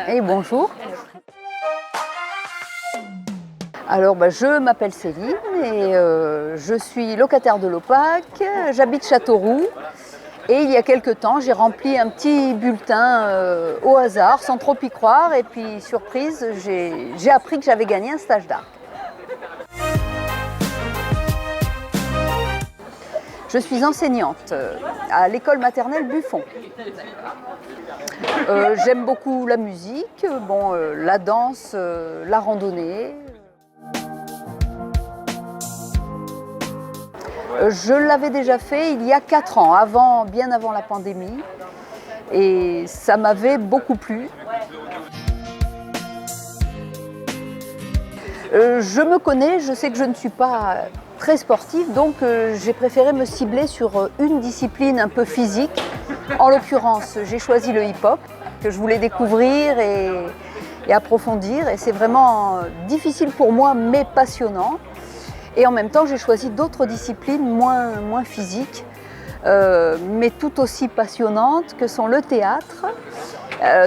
Et bonjour. Alors je m'appelle Céline et je suis locataire de l'Opac, j'habite Châteauroux et il y a quelque temps j'ai rempli un petit bulletin au hasard sans trop y croire et puis surprise j'ai appris que j'avais gagné un stage d'art. Je suis enseignante à l'école maternelle Buffon. J'aime beaucoup la musique, la danse, la randonnée. Je l'avais déjà fait il y a 4 ans, bien avant la pandémie, et ça m'avait beaucoup plu. Je me connais, je sais que je ne suis pas très sportive, donc j'ai préféré me cibler sur une discipline un peu physique. En l'occurrence, j'ai choisi le hip-hop, que je voulais découvrir et approfondir, et c'est vraiment difficile pour moi, mais passionnant. Et en même temps, j'ai choisi d'autres disciplines moins physiques, mais tout aussi passionnantes, que sont le théâtre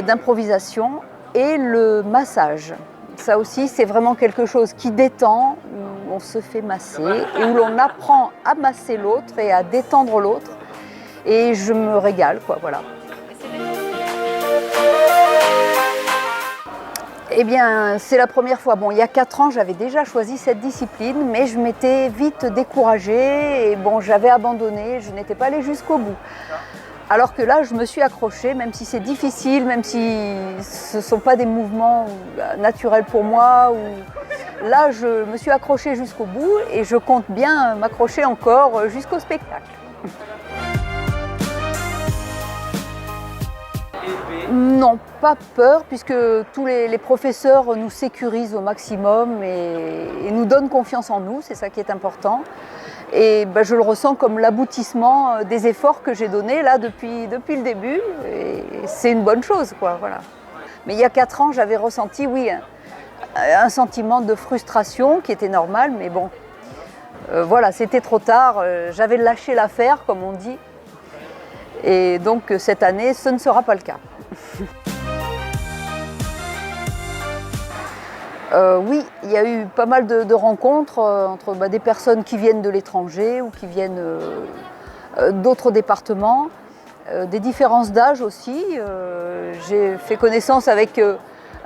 d'improvisation et le massage. Ça aussi, c'est vraiment quelque chose qui détend, où on se fait masser et où l'on apprend à masser l'autre et à détendre l'autre. Et je me régale, quoi, voilà. Eh bien, c'est la première fois. Bon, il y a 4 ans, j'avais déjà choisi cette discipline, mais je m'étais vite découragée et j'avais abandonné, je n'étais pas allée jusqu'au bout. Alors que là, je me suis accrochée, même si c'est difficile, même si ce ne sont pas des mouvements naturels pour moi. Là, je me suis accrochée jusqu'au bout et je compte bien m'accrocher encore jusqu'au spectacle. Non, pas peur, puisque tous les professeurs nous sécurisent au maximum et nous donnent confiance en nous, c'est ça qui est important. Et je le ressens comme l'aboutissement des efforts que j'ai donnés là depuis le début, et c'est une bonne chose, quoi, voilà. Mais il y a 4 ans, j'avais ressenti, oui, un sentiment de frustration qui était normal, mais bon, voilà, c'était trop tard, j'avais lâché l'affaire, comme on dit, et donc cette année, ce ne sera pas le cas. Oui, il y a eu pas mal de rencontres entre des personnes qui viennent de l'étranger ou qui viennent d'autres départements, des différences d'âge aussi. J'ai fait connaissance avec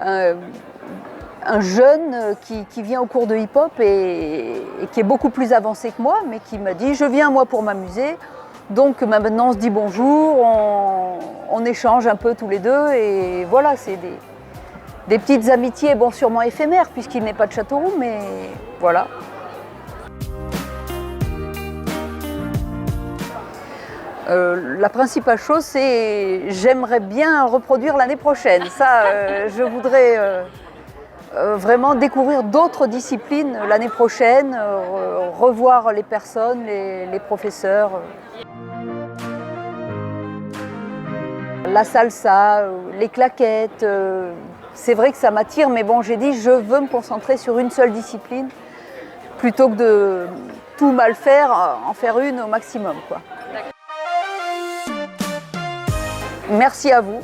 un jeune qui vient au cours de hip-hop et qui est beaucoup plus avancé que moi, mais qui m'a dit « je viens moi pour m'amuser ». Donc maintenant on se dit bonjour, on échange un peu tous les deux et voilà, c'est des petites amitiés, sûrement éphémères puisqu'il n'est pas de Châteauroux, mais voilà. La principale chose, c'est j'aimerais bien reproduire l'année prochaine. Ça, je voudrais vraiment découvrir d'autres disciplines l'année prochaine, revoir les personnes, les professeurs. La salsa, les claquettes, c'est vrai que ça m'attire, mais j'ai dit je veux me concentrer sur une seule discipline plutôt que de tout mal faire, en faire une au maximum, quoi. Merci à vous.